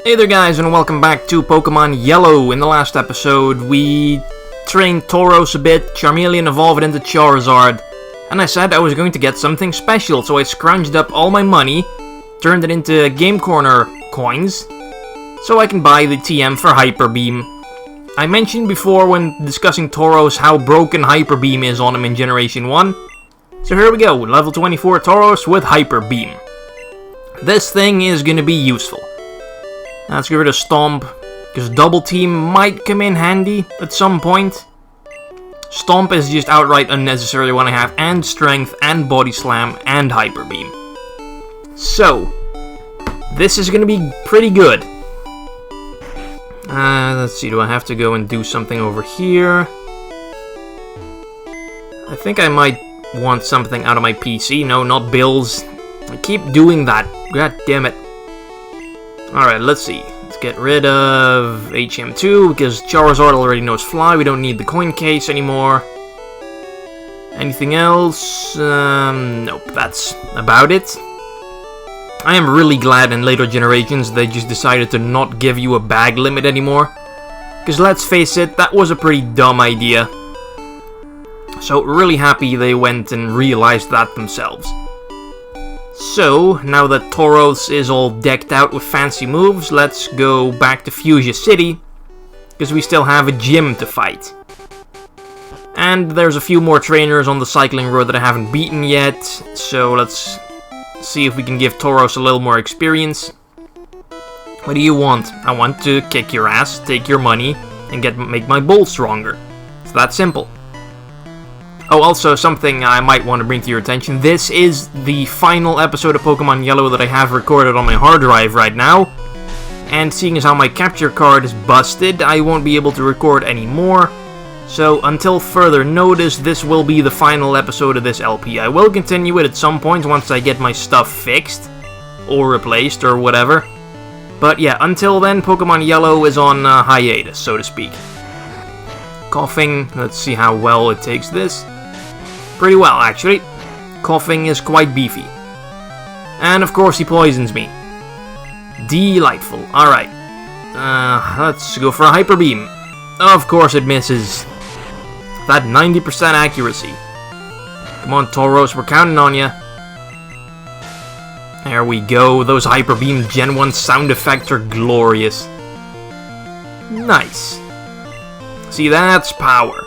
Hey there guys, and welcome back to Pokemon Yellow. In the last episode, we trained Tauros a bit, Charmeleon evolved into Charizard, and I said I was going to get something special, so I scrounged up all my money, turned it into Game Corner coins, so I can buy the TM for Hyper Beam. I mentioned before when discussing Tauros how broken Hyper Beam is on him in Generation 1, so here we go, level 24 Tauros with Hyper Beam. This thing is going to be useful. Let's get rid of Stomp, because Double Team might come in handy at some point. Stomp is just outright unnecessary when I have and Strength, and Body Slam, and Hyper Beam. So, this is going to be pretty good. Let's see, do I have to go and do something over here? I think I might want something out of my PC. No, not bills. I keep doing that. God damn it. Alright, let's see. Let's get rid of HM2, because Charizard already knows Fly. We don't need the coin case anymore. Anything else? Nope, that's about it. I am really glad in later generations they just decided to not give you a bag limit anymore. Because let's face it, that was a pretty dumb idea. So, really happy they went and realized that themselves. So, now that Tauros is all decked out with fancy moves, let's go back to Fuchsia City, because we still have a gym to fight. And there's a few more trainers on the cycling road that I haven't beaten yet, so let's see if we can give Tauros a little more experience. What do you want? I want to kick your ass, take your money, and make my bull stronger. It's that simple. Oh, also, something I might want to bring to your attention. This is the final episode of Pokemon Yellow that I have recorded on my hard drive right now. And seeing as how my capture card is busted, I won't be able to record anymore. So, until further notice, this will be the final episode of this LP. I will continue it at some point once I get my stuff fixed, or replaced, or whatever. But yeah, until then, Pokemon Yellow is on hiatus, so to speak. Coughing, let's see how well it takes this. Pretty well, actually. Coughing is quite beefy. And of course he poisons me. Delightful. Alright. Let's go for a Hyper Beam. Of course it misses. That 90% accuracy. Come on, Tauros, we're counting on ya. There we go. Those Hyper Beam Gen 1 sound effects are glorious. Nice. See, that's power.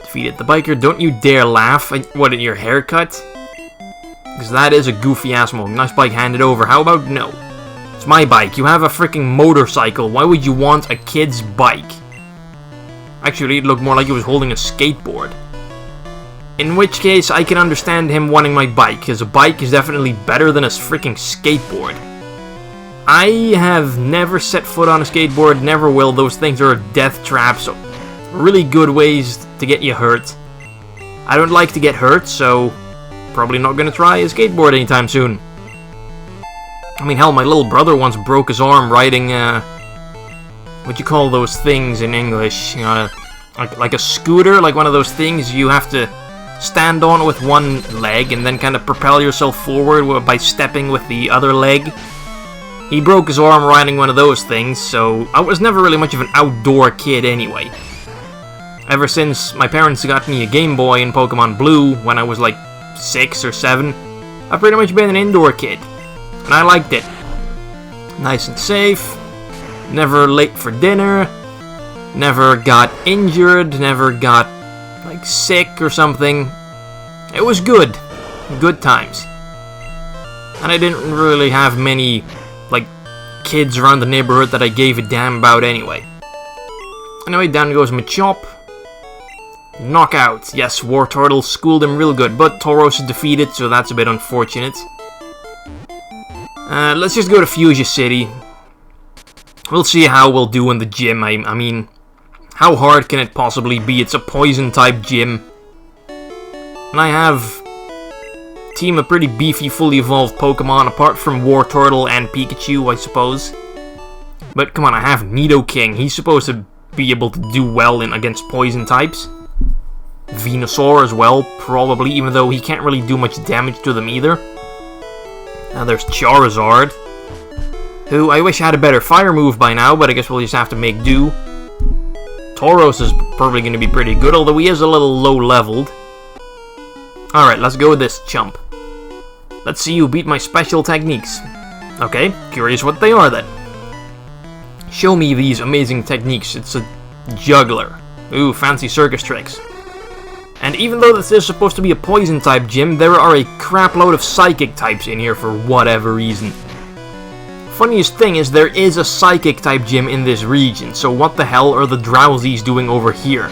Defeated the biker. Don't you dare laugh. What, at your haircut? Because that is a goofy-ass move. Nice bike handed over. How about no? It's my bike. You have a freaking motorcycle. Why would you want a kid's bike? Actually, it looked more like he was holding a skateboard. In which case, I can understand him wanting my bike, because a bike is definitely better than a freaking skateboard. I have never set foot on a skateboard, never will. Those things are a death trap, so really good ways to get you hurt. I don't like to get hurt, so probably not gonna try a skateboard anytime soon. I mean, hell, my little brother once broke his arm riding, what you call those things in English? You know, like a scooter, like one of those things you have to stand on with one leg and then kind of propel yourself forward by stepping with the other leg. He broke his arm riding one of those things, so I was never really much of an outdoor kid anyway. Ever since my parents got me a Game Boy in Pokemon Blue when I was like 6 or 7, I've pretty much been an indoor kid. And I liked it. Nice and safe, never late for dinner, never got injured, never got like sick or something. It was good. Good times. And I didn't really have many like kids around the neighborhood that I gave a damn about anyway. Anyway, down goes Machop. Knockout. Yes, Wartortle schooled him real good, but Tauros is defeated, so that's a bit unfortunate. Let's just go to Fuchsia City. We'll see how we'll do in the gym. I mean, how hard can it possibly be? It's a poison-type gym. And I have team a pretty beefy, fully evolved Pokemon, apart from Wartortle and Pikachu, I suppose. But come on, I have Nidoking. He's supposed to be able to do well against poison types. Venusaur as well, probably, even though he can't really do much damage to them either. Now there's Charizard. who I wish had a better fire move by now, but I guess we'll just have to make do. Tauros is probably going to be pretty good, although he is a little low-leveled. Alright, let's go with this chump. Let's see you beat my special techniques. Okay, curious what they are then. Show me these amazing techniques. It's a juggler. Ooh, fancy circus tricks. And even though this is supposed to be a poison-type gym, there are a crap load of psychic types in here for whatever reason. Funniest thing is there is a psychic-type gym in this region, so what the hell are the Drowsies doing over here?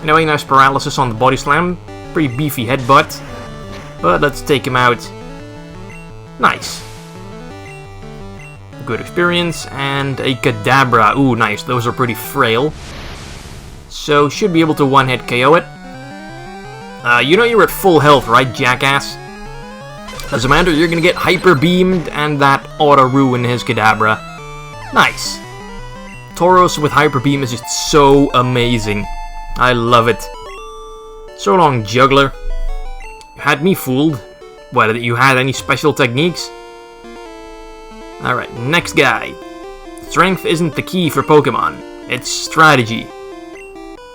Anyway, nice paralysis on the body slam. Pretty beefy headbutt. But let's take him out. Nice. Good experience, and a Kadabra. Ooh, nice. Those are pretty frail. So, should be able to one-hit KO it. You know you're at full health, right, jackass? Doesn't matter, you're gonna get hyper beamed, and that ought to ruin his Kadabra. Nice. Tauros with hyper beam is just so amazing. I love it. So long, juggler. You had me fooled. What, that you had any special techniques? Alright, next guy. Strength isn't the key for Pokemon. It's strategy.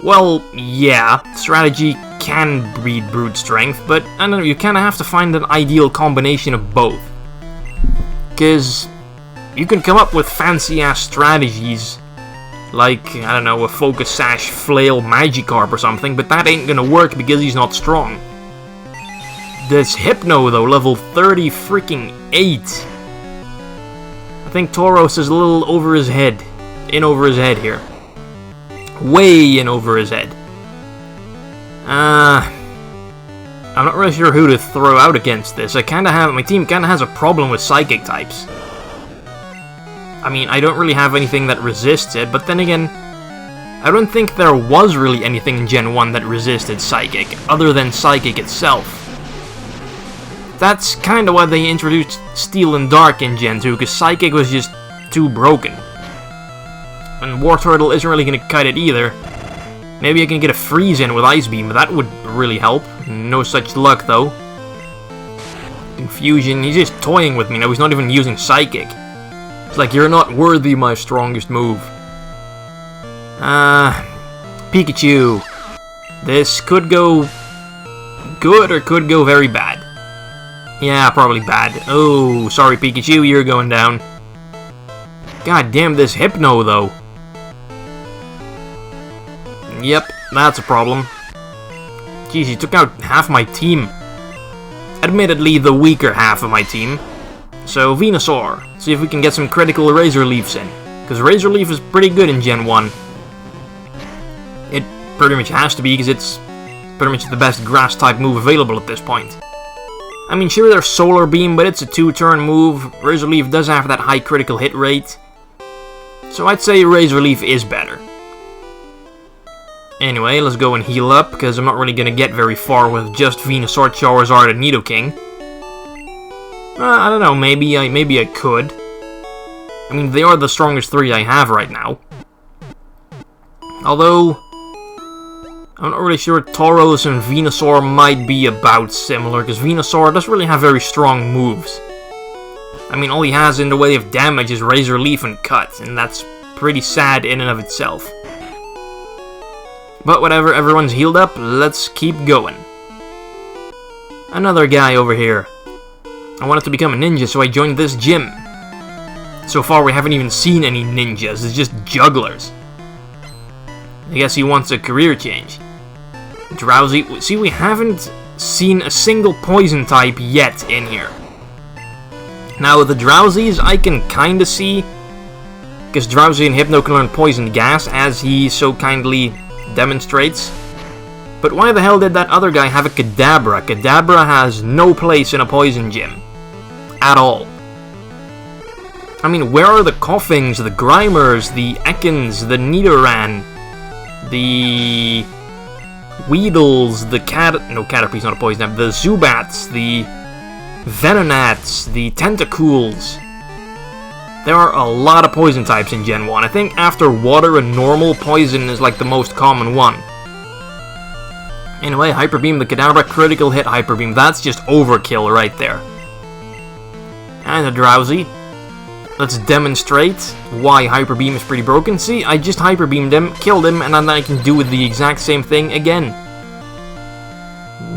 Well, yeah, strategy can breed brute strength, but I don't know, you kinda have to find an ideal combination of both. Cause you can come up with fancy-ass strategies, like, I don't know, a Focus Sash Flail Magikarp or something, but that ain't gonna work because he's not strong. This Hypno, though, level 30 freaking 8. I think Tauros is a little over his head. In over his head here. Way in over his head. I'm not really sure who to throw out against this. My team kinda has a problem with psychic types. I mean, I don't really have anything that resists it, but then again, I don't think there was really anything in Gen 1 that resisted Psychic, other than Psychic itself. That's kinda why they introduced Steel and Dark in Gen 2, because Psychic was just too broken. And Wartortle isn't really gonna cut it either. Maybe I can get a freeze in with Ice Beam, but that would really help. No such luck, though. Confusion, he's just toying with me now, he's not even using Psychic. It's like, you're not worthy my strongest move. Pikachu. This could go good or could go very bad. Yeah, probably bad. Oh, sorry Pikachu, you're going down. God damn this Hypno, though. Yep, that's a problem. Jeez, he took out half my team. Admittedly, the weaker half of my team. So, Venusaur. See if we can get some critical Razor Leafs in. Because Razor Leaf is pretty good in Gen 1. It pretty much has to be, because it's pretty much the best Grass-type move available at this point. I mean, sure, there's Solar Beam, but it's a 2-turn move. Razor Leaf does have that high critical hit rate. So I'd say Razor Leaf is better. Anyway, let's go and heal up, because I'm not really going to get very far with just Venusaur, Charizard, and Nidoking. I don't know, maybe I could. I mean, they are the strongest three I have right now. Although, I'm not really sure Tauros and Venusaur might be about similar, because Venusaur doesn't really have very strong moves. I mean, all he has in the way of damage is Razor Leaf and Cut, and that's pretty sad in and of itself. But whatever, everyone's healed up, let's keep going. Another guy over here. I wanted to become a ninja, so I joined this gym. So far, we haven't even seen any ninjas, it's just jugglers. I guess he wants a career change. Drowsy, see, we haven't seen a single poison type yet in here. Now, with the Drowsies, I can kinda see, because Drowsy and Hypno can learn Poison Gas, as he so kindly demonstrates. But why the hell did that other guy have a Kadabra? Kadabra has no place in a poison gym. At all. I mean, where are the Coughings, the Grimers, the Ekans, the Nidoran, the Weedles, the Caterpie's not a poison type, the Zubats, the Venonats, the Tentacools. There are a lot of poison types in Gen 1. I think after Water and Normal, Poison is like the most common one. Anyway, Hyper Beam, the Kadabra, critical hit Hyper Beam. That's just overkill right there. And a Drowsy. let's demonstrate why Hyper Beam is pretty broken. See, I just Hyper Beamed him, killed him, and then I can do the exact same thing again.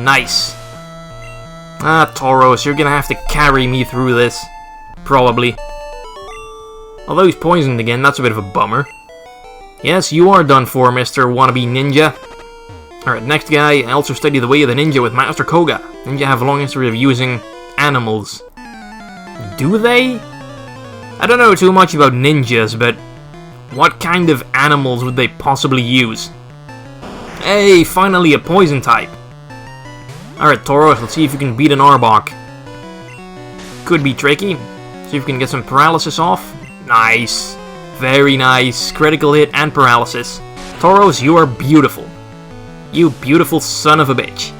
Nice. Ah, Tauros, you're gonna have to carry me through this. Probably. Although he's poisoned again, that's a bit of a bummer. Yes, you are done for, Mr. Wannabe Ninja. Alright, next guy. I also study the way of the ninja with Master Koga. Ninja have a long history of using animals. Do they? I don't know too much about ninjas, but what kind of animals would they possibly use? Hey, finally a poison type. Alright, Tauros, let's see if you can beat an Arbok. Could be tricky. See if we can get some paralysis off. Nice. Very nice. Critical hit and paralysis. Tauros, you are beautiful. You beautiful son of a bitch.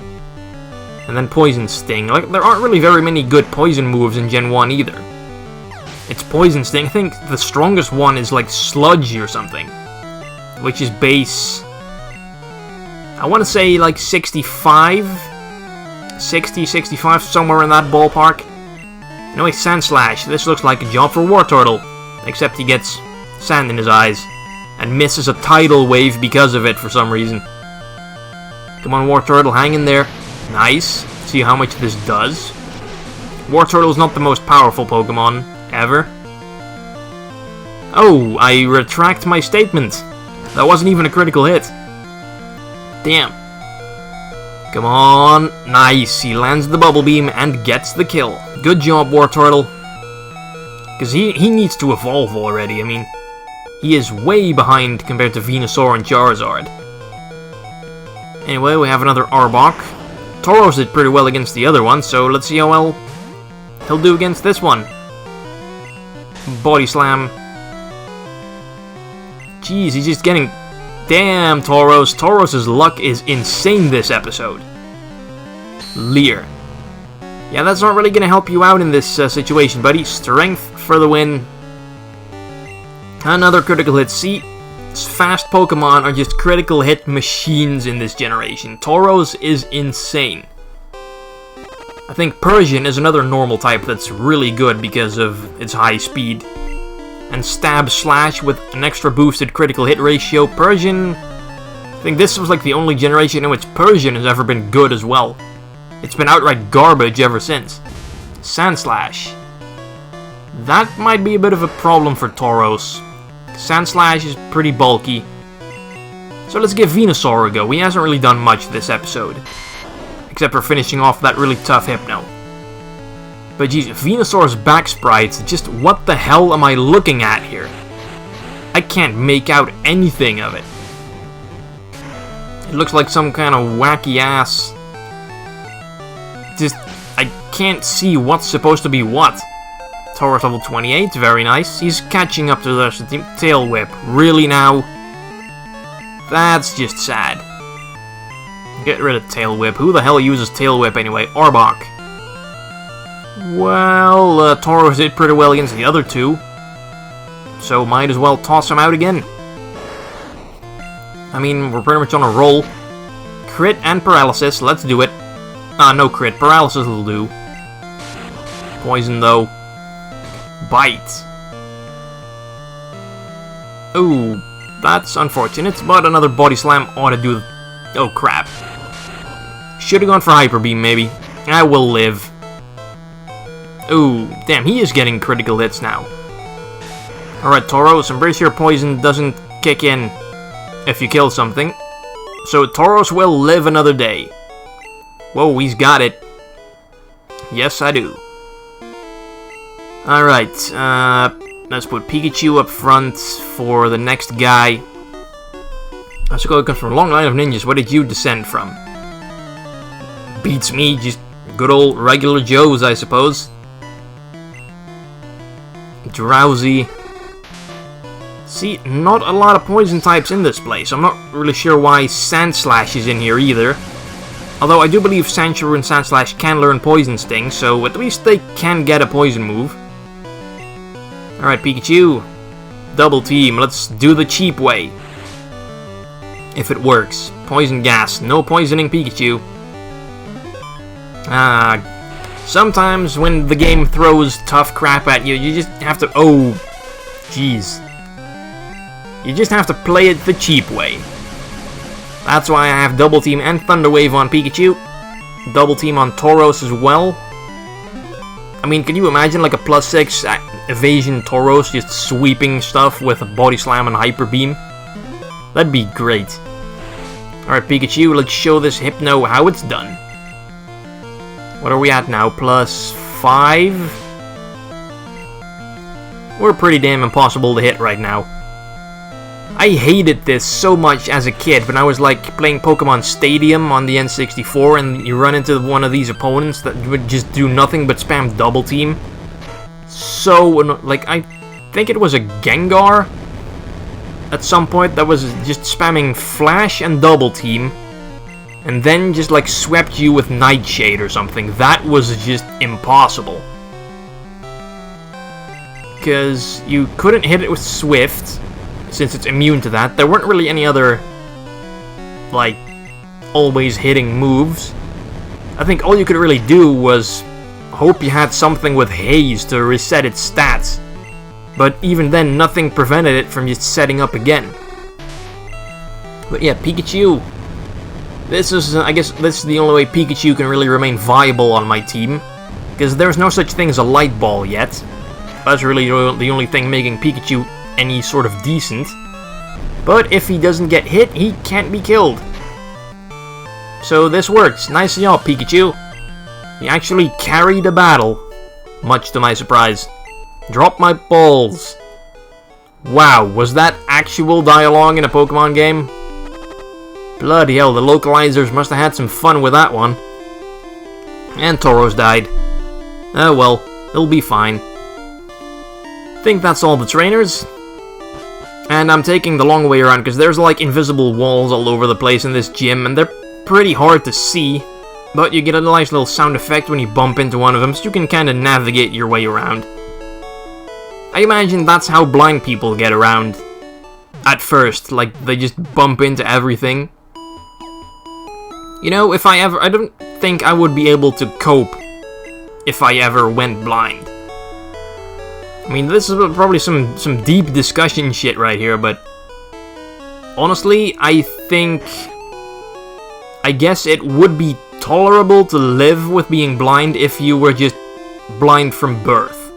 And then Poison Sting. Like, there aren't really very many good poison moves in Gen 1 either. It's Poison Sting. I think the strongest one is like Sludge or something. Which is base... I want to say like 65? 60, 65, somewhere in that ballpark. Anyway, Sand Slash. This looks like a job for War Turtle. Except he gets sand in his eyes. And misses a tidal wave because of it for some reason. Come on, War Turtle, hang in there. Nice. See how much this does. War Turtle is not the most powerful Pokemon ever. Oh, I retract my statement. That wasn't even a critical hit. Damn. Come on. Nice. He lands the Bubble Beam and gets the kill. Good job, War Turtle. Because he needs to evolve already. I mean, he is way behind compared to Venusaur and Charizard. Anyway, we have another Arbok. Tauros did pretty well against the other one, so let's see how well he'll do against this one. Body Slam. Jeez, he's just getting... Damn, Tauros. Tauros' luck is insane this episode. Leer. Yeah, that's not really going to help you out in this situation, buddy. Strength for the win. Another critical hit. See, fast Pokemon are just critical hit machines in this generation. Tauros is insane. I think Persian is another normal type that's really good because of its high speed. And Stab Slash with an extra boosted critical hit ratio. Persian, I think this was like the only generation in which Persian has ever been good as well. It's been outright garbage ever since. Sand Slash. That might be a bit of a problem for Tauros. Sand Slash is pretty bulky. So let's give Venusaur a go. He hasn't really done much this episode. Except for finishing off that really tough Hypno. But geez, Venusaur's back sprites, just what the hell am I looking at here? I can't make out anything of it. It looks like some kind of wacky ass... Just, I can't see what's supposed to be what. Tauros level 28, very nice. He's catching up to the rest of the team. Tail Whip, really now? That's just sad. Get rid of Tail Whip. Who the hell uses Tail Whip anyway? Arbok. Well, Tauros did pretty well against the other two. So might as well toss him out again. I mean, we're pretty much on a roll. Crit and paralysis, let's do it. No crit, paralysis will do. Poison though. Bite. Ooh, that's unfortunate, but another Body Slam ought to do... Oh crap. Should've gone for Hyper Beam maybe. I will live. Ooh, damn, he is getting critical hits now. Alright, Tauros, I'm pretty sure poison doesn't kick in if you kill something. So Tauros will live another day. Whoa, he's got it. Yes, I do. Alright, let's put Pikachu up front for the next guy. Let's go from a long line of ninjas. Where did you descend from? Beats me, just good old regular Joes, I suppose. Drowsy. See, not a lot of poison types in this place. I'm not really sure why Sand Slash is in here either. Although I do believe Sandshrew and Sand Slash can learn Poison Sting, so at least they can get a poison move. Alright, Pikachu. Double team. Let's do the cheap way. If it works. Poison Gas. No poisoning Pikachu. Sometimes when the game throws tough crap at you, you just have to... Oh, jeez. You just have to play it the cheap way. That's why I have Double Team and Thunder Wave on Pikachu. Double Team on Tauros as well. I mean, can you imagine like a +6 evasion Tauros just sweeping stuff with a Body Slam and Hyper Beam? That'd be great. Alright, Pikachu, let's show this Hypno how it's done. What are we at now? +5? We're pretty damn impossible to hit right now. I hated this so much as a kid when I was like playing Pokemon Stadium on the N64 and you run into one of these opponents that would just do nothing but spam Double Team. So, like, I think it was a Gengar at some point that was just spamming Flash and Double Team and then just like swept you with Nightshade or something. That was just impossible. Because you couldn't hit it with Swift, since it's immune to that. There weren't really any other, like, always hitting moves. I think all you could really do was hope you had something with Haze to reset its stats. But even then, nothing prevented it from just setting up again. But yeah, Pikachu. This is, I guess, this is the only way Pikachu can really remain viable on my team. Because there's no such thing as a Light Ball yet. That's really the only thing making Pikachu any sort of decent. But if he doesn't get hit, he can't be killed. So this works. Nice job, Pikachu. He actually carried a battle, much to my surprise. Drop my balls. Wow, was that actual dialogue in a Pokemon game? Bloody hell, the localizers must have had some fun with that one. And Tauros died. Oh well, it'll be fine. Think that's all the trainers. And I'm taking the long way around because there's like invisible walls all over the place in this gym and they're pretty hard to see. But you get a nice little sound effect when you bump into one of them, so you can kind of navigate your way around. I imagine that's how blind people get around at first, like they just bump into everything. You know, I don't think I would be able to cope if I ever went blind. I mean, this is probably some deep discussion shit right here, but honestly, I guess it would be tolerable to live with being blind if you were just blind from birth.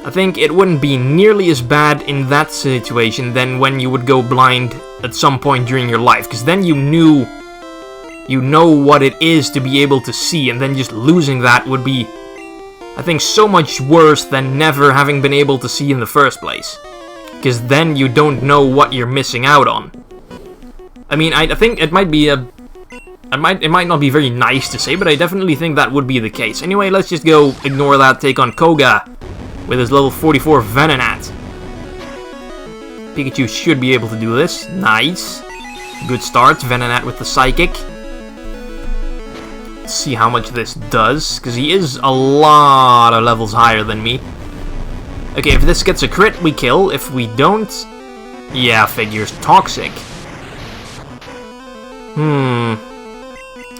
I think it wouldn't be nearly as bad in that situation than when you would go blind at some point during your life, because then you know what it is to be able to see, and then just losing that would be, I think, so much worse than never having been able to see in the first place. Because then you don't know what you're missing out on. I mean, I think it might be it might not be very nice to say, but I definitely think that would be the case. Anyway, let's just go ignore that, take on Koga with his level 44 Venonat. Pikachu should be able to do this. Nice. Good start. Venonat with the Psychic. Let's see how much this does, because he is a lot of levels higher than me. Okay, if this gets a crit, we kill. If we don't... yeah, figures. Toxic.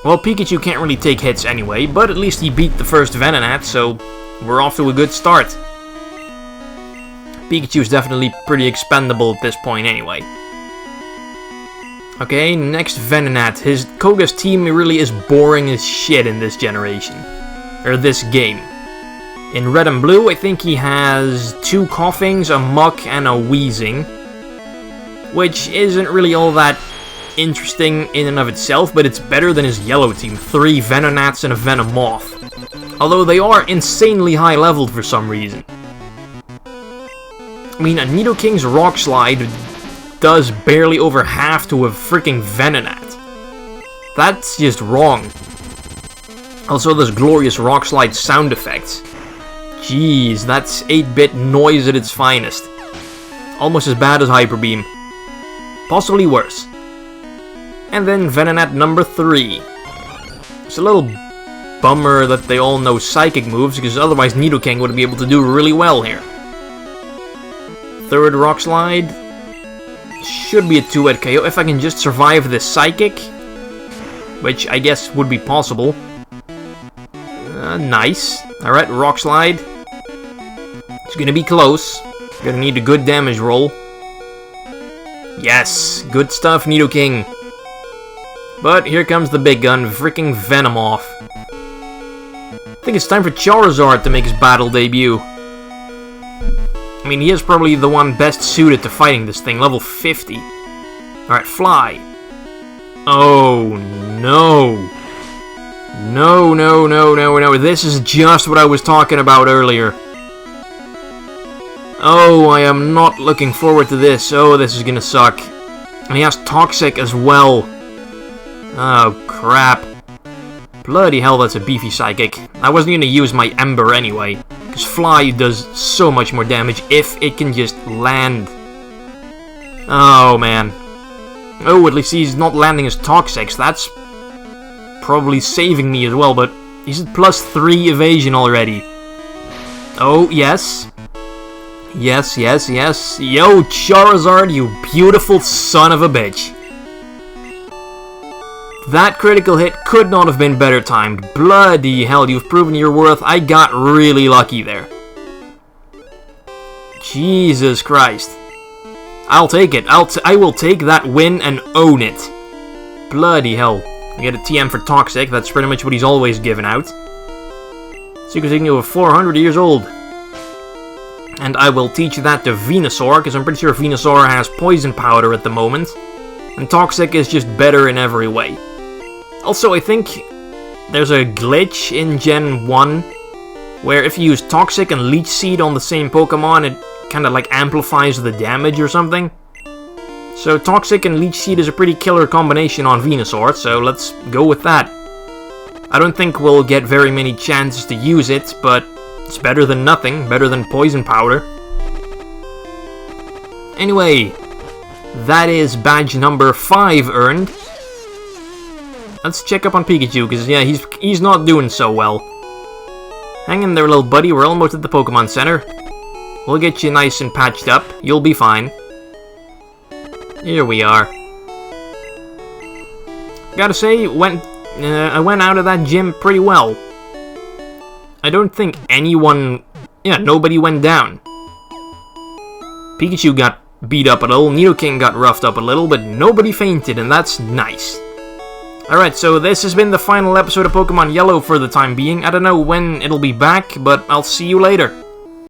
Well, Pikachu can't really take hits anyway, but at least he beat the first Venonat, so we're off to a good start. Pikachu's definitely pretty expendable at this point anyway. Okay, next Venonat. Koga's team really is boring as shit in this generation. Or this game. In Red and Blue, I think he has 2 Coughings, a Muck, and a Wheezing. Which isn't really all that interesting in and of itself, but it's better than his Yellow team. 3 Venonats and a Venomoth. Although they are insanely high leveled for some reason. I mean, a Nidoking's Rock Slide does barely over half to a freaking Venonat. That's just wrong. Also, those glorious Rock Slide sound effects. Jeez, that's 8-bit noise at its finest. Almost as bad as Hyper Beam. Possibly worse. And then Venonat number 3. It's a little bummer that they all know Psychic moves, because otherwise Nidoking would be able to do really well here. 3rd Rock Slide. Should be a 2-hit KO if I can just survive this Psychic. Which I guess would be possible. Nice. Alright, Rock Slide. It's gonna be close. Gonna need a good damage roll. Yes, good stuff, Nidoking. But here comes the big gun, freaking Venomoth. I think it's time for Charizard to make his battle debut. I mean, he is probably the one best suited to fighting this thing, level 50. Alright, Fly. Oh, no. No, no, no, no, no. This is just what I was talking about earlier. Oh, I am not looking forward to this. Oh, this is gonna suck. And he has Toxic as well. Oh, crap. Bloody hell, that's a beefy Psychic. I wasn't gonna use my Ember anyway, because Fly does so much more damage if it can just land. Oh, man. Oh, at least he's not landing his Toxics. That's probably saving me as well, but he's at +3 evasion already. Oh, yes. Yes, yes, yes. Yo, Charizard, you beautiful son of a bitch. That critical hit could not have been better timed. Bloody hell, you've proven your worth. I got really lucky there. Jesus Christ. I'll take it. I will take that win and own it. Bloody hell. I get a TM for Toxic. That's pretty much what he's always given out. Secret Signal of 400 years old. And I will teach that to Venusaur, because I'm pretty sure Venusaur has Poison Powder at the moment. And Toxic is just better in every way. Also, I think there's a glitch in Gen 1 where if you use Toxic and Leech Seed on the same Pokemon, it kind of like amplifies the damage or something. So Toxic and Leech Seed is a pretty killer combination on Venusaur, so let's go with that. I don't think we'll get very many chances to use it, but it's better than nothing, better than Poison Powder. Anyway, that is badge number 5 earned. Let's check up on Pikachu, because yeah, he's not doing so well. Hang in there, little buddy, we're almost at the Pokemon Center. We'll get you nice and patched up, you'll be fine. Here we are. Gotta say, I went out of that gym pretty well. I don't think anyone... yeah, nobody went down. Pikachu got beat up a little, Nidoking got roughed up a little, but nobody fainted, and that's nice. Alright, so this has been the final episode of Pokemon Yellow for the time being. I don't know when it'll be back, but I'll see you later.